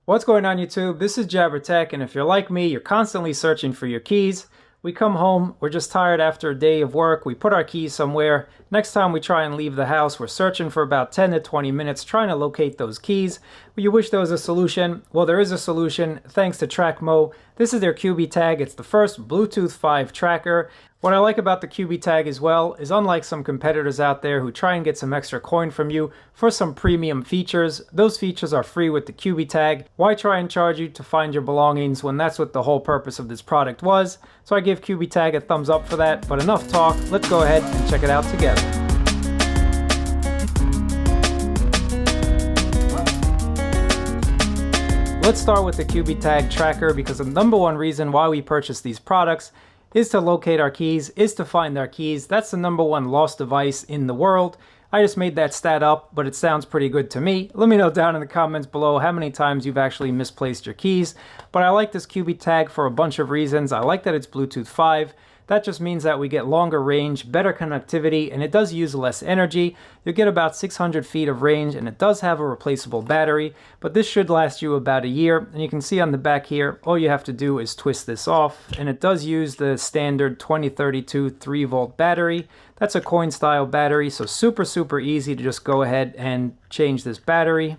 What's going on YouTube? This is QbTag, and if you're like me, you're constantly searching for your keys. We come home, we're just tired after a day of work, we put our keys somewhere. Next time we try and leave the house, we're searching for about 10 to 20 minutes trying to locate those keys. You wish there was a solution. Well, there is a solution thanks to TracMo. This is their QbTag. It's the first Bluetooth 5 tracker. What I like about the QbTag as well is, unlike some competitors out there who try and get some extra coin from you for some premium features, those features are free with the QbTag. Why try and charge you to find your belongings when that's what the whole purpose of this product was? So I give QbTag a thumbs up for that, but enough talk, let's go ahead and check it out together. Let's start with the QbTag tracker, because the number one reason why we purchase these products is to locate our keys, is to find our keys. That's the number one lost device in the world. I just made that stat up, but it sounds pretty good to me. Let me know down in the comments below how many times you've actually misplaced your keys. But I like this QbTag for a bunch of reasons. I like that it's Bluetooth 5. That just means that we get longer range, better connectivity, and it does use less energy. You'll get about 600 feet of range, and it does have a replaceable battery, but this should last you about a year. And you can see on the back here, all you have to do is twist this off, and it does use the standard 2032 3-volt battery. That's a coin style battery, so super easy to just go ahead and change this battery.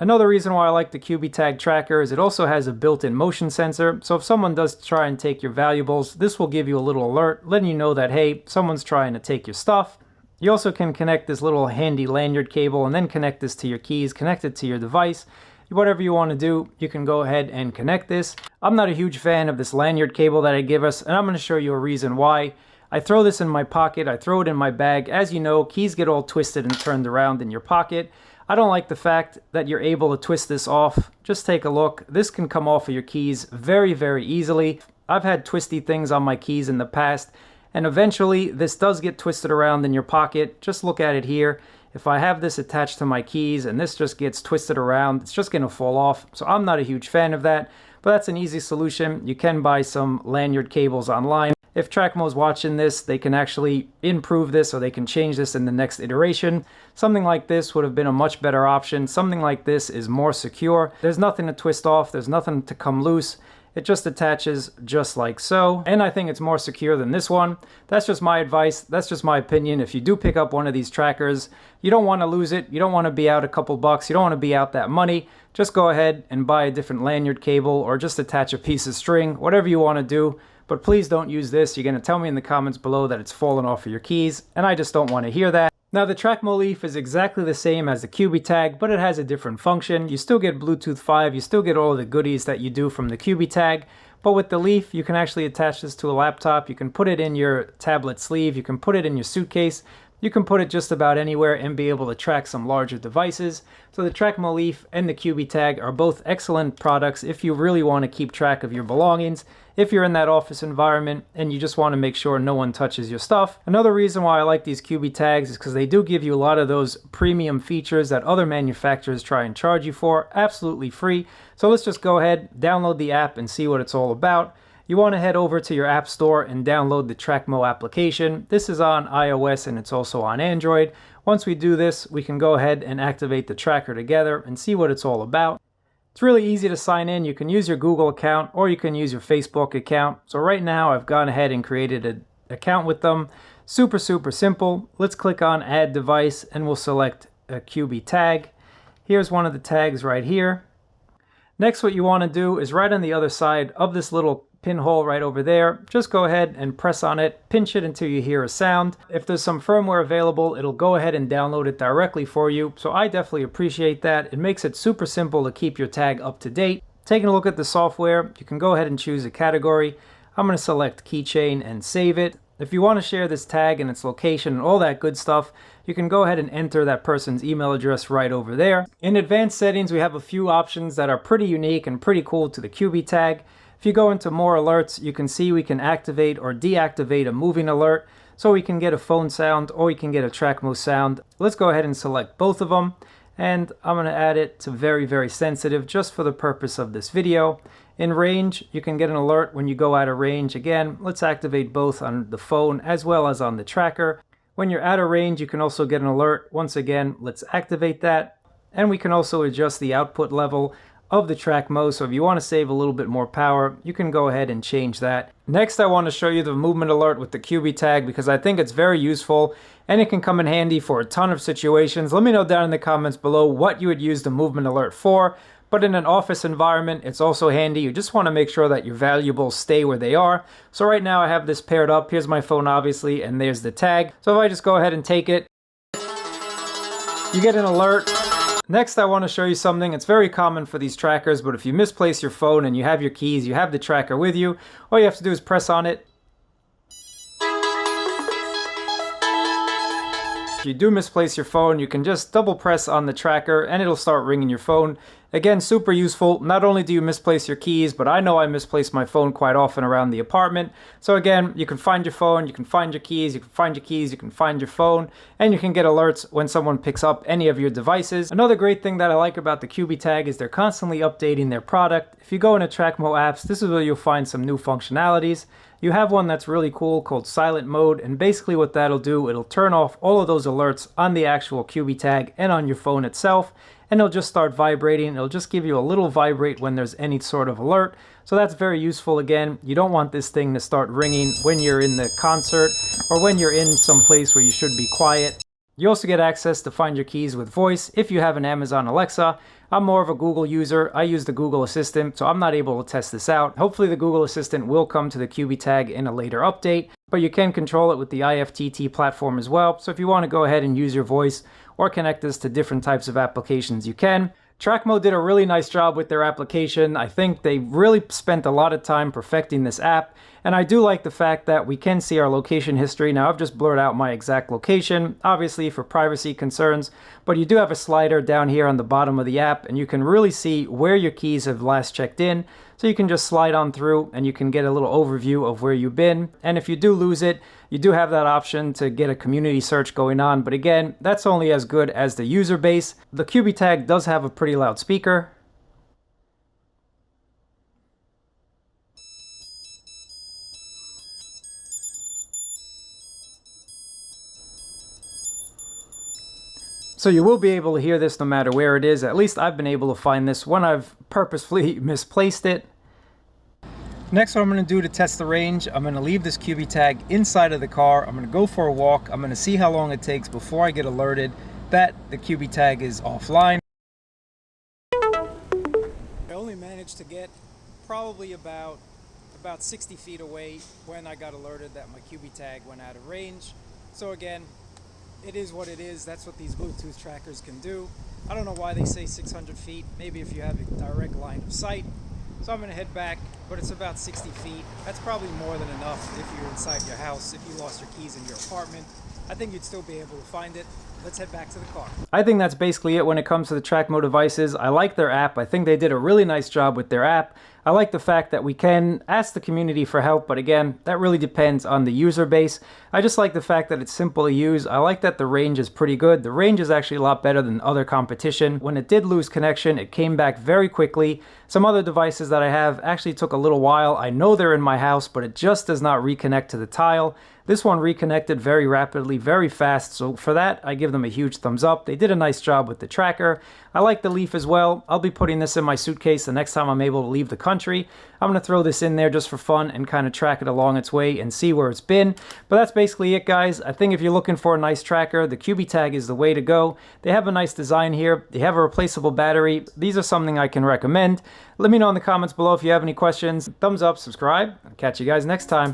Another reason why I like the QbTag tracker is it also has a built-in motion sensor, so if someone does try and take your valuables, this will give you a little alert letting you know that, hey, someone's trying to take your stuff. You also can connect this little handy lanyard cable and then connect this to your keys, connect it to your device. Whatever you want to do, you can go ahead and connect this. I'm not a huge fan of this lanyard cable that I give us, and I'm going to show you a reason why. I throw this in my pocket, I throw it in my bag. As you know, keys get all twisted and turned around in your pocket. I don't like the fact that you're able to twist this off. Just take a look. This can come off of your keys very easily. I've had twisty things on my keys in the past, and eventually this does get twisted around in your pocket. Just look at it here. If I have this attached to my keys and this just gets twisted around, it's just gonna fall off. So I'm not a huge fan of that, but that's an easy solution. You can buy some lanyard cables online. If TracMo's watching this, they can actually improve this, or they can change this in the next iteration. Something like this would have been a much better option. Something like this is more secure. There's nothing to twist off. There's nothing to come loose. It just attaches just like so. And I think it's more secure than this one. That's just my advice. That's just my opinion. If you do pick up one of these trackers, you don't want to lose it. You don't want to be out a couple bucks. You don't want to be out that money. Just go ahead and buy a different lanyard cable, or just attach a piece of string, whatever you want to do. But please don't use this. You're going to tell me in the comments below that it's fallen off of your keys, and I just don't want to hear that. Now, the Trackmo Leaf is exactly the same as the QbTag, but it has a different function. You still get Bluetooth 5, you still get all of the goodies that you do from the QbTag, but with the Leaf, you can actually attach this to a laptop. You can put it in your tablet sleeve, you can put it in your suitcase, you can put it just about anywhere and be able to track some larger devices. So the Trackmo Leaf and the QbTag are both excellent products if you really want to keep track of your belongings, if you're in that office environment and you just want to make sure no one touches your stuff. Another reason why I like these QbTags is because they do give you a lot of those premium features that other manufacturers try and charge you for, absolutely free. So let's just go ahead, download the app and see what it's all about. You want to head over to your app store and download the TracMo application. This is on iOS and it's also on Android. Once we do this, we can go ahead and activate the tracker together and see what it's all about. It's really easy to sign in. You can use your Google account or you can use your Facebook account. So right now I've gone ahead and created an account with them. Super simple. Let's click on Add Device and we'll select a QbTag. Here's one of the tags right here. Next, what you want to do is right on the other side of this little pinhole right over there, just go ahead and press on it, pinch it until you hear a sound. If there's some firmware available, it'll go ahead and download it directly for you. So I definitely appreciate that. It makes it super simple to keep your tag up to date. Taking a look at the software, you can go ahead and choose a category. I'm going to select keychain and save it. If you want to share this tag and its location and all that good stuff, you can go ahead and enter that person's email address right over there. In advanced settings, we have a few options that are pretty unique and pretty cool to the QbTag. If you go into more alerts, you can see we can activate or deactivate a moving alert. So we can get a phone sound or we can get a TracMo sound. Let's go ahead and select both of them. And I'm going to add it to very sensitive just for the purpose of this video. In range, you can get an alert when you go out of range. Again, let's activate both on the phone as well as on the tracker. When you're out of range, you can also get an alert. Once again, let's activate that. And we can also adjust the output level of the TracMo, so if you want to save a little bit more power, you can go ahead and change that. Next, I want to show you the movement alert with the QbTag because I think it's very useful and it can come in handy for a ton of situations. Let me know down in the comments below what you would use the movement alert for. But in an office environment, it's also handy. You just want to make sure that your valuables stay where they are. So right now I have this paired up. Here's my phone, obviously, and there's the tag. So if I just go ahead and take it, you get an alert. Next, I want to show you something. It's very common for these trackers, but if you misplace your phone and you have your keys, you have the tracker with you, all you have to do is press on it. If you do misplace your phone, you can just double press on the tracker and it'll start ringing your phone. Again, super useful. Not only do you misplace your keys, but I know I misplace my phone quite often around the apartment. So again, you can find your phone, you can find your keys, you can find your keys, you can find your phone, and you can get alerts when someone picks up any of your devices. Another great thing that I like about the QbTag is they're constantly updating their product. If you go into TracMo apps, this is where you'll find some new functionalities. You have one that's really cool called silent mode, and basically what that'll do, it'll turn off all of those alerts on the actual QbTag and on your phone itself, and it'll just start vibrating. It'll just give you a little vibrate when there's any sort of alert. So that's very useful. Again, you don't want this thing to start ringing when you're in the concert or when you're in some place where you should be quiet. You also get access to find your keys with voice if you have an Amazon Alexa. I'm more of a Google user. I use the Google Assistant, so I'm not able to test this out. Hopefully the Google Assistant will come to the QbTag in a later update, but you can control it with the IFTT platform as well. So if you want to go ahead and use your voice or connect this to different types of applications, you can. TracMo did a really nice job with their application. I think they really spent a lot of time perfecting this app. And I do like the fact that we can see our location history. Now I've just blurred out my exact location, obviously for privacy concerns, but you do have a slider down here on the bottom of the app and you can really see where your keys have last checked in. So you can just slide on through and you can get a little overview of where you've been. And if you do lose it, you do have that option to get a community search going on. But again, that's only as good as the user base. The QbTag does have a pretty loud speaker. So you will be able to hear this no matter where it is. At least I've been able to find this when I've purposefully misplaced it. Next, what I'm going to do to test the range, I'm going to leave this QbTag inside of the car. I'm going to go for a walk. I'm going to see how long it takes before I get alerted that the QbTag is offline. I only managed to get probably about 60 feet away when I got alerted that my QbTag went out of range. So again, it is what it is. That's what these Bluetooth trackers can do. I don't know why they say 600 feet. Maybe if you have a direct line of sight. So I'm going to head back, but it's about 60 feet. That's probably more than enough if you're inside your house. If you lost your keys in your apartment, I think you'd still be able to find it. Let's head back to the car. I think that's basically it when it comes to the TracMo devices. I like their app. I think they did a really nice job with their app. I like the fact that we can ask the community for help, but again, that really depends on the user base. I just like the fact that it's simple to use. I like that the range is pretty good. The range is actually a lot better than other competition. When it did lose connection, it came back very quickly. Some other devices that I have actually took a little while. I know they're in my house, but it just does not reconnect to the tile. This one reconnected very rapidly, very fast, so for that, I give them a huge thumbs up. They did a nice job with the tracker. I like the Leaf as well. I'll be putting this in my suitcase the next time I'm able to leave the country. I'm going to throw this in there just for fun and kind of track it along its way and see where it's been. But that's basically it, guys. I think if you're looking for a nice tracker, the QbTag is the way to go. They have a nice design here. They have a replaceable battery. These are something I can recommend. Let me know in the comments below if you have any questions. Thumbs up, subscribe. I'll catch you guys next time.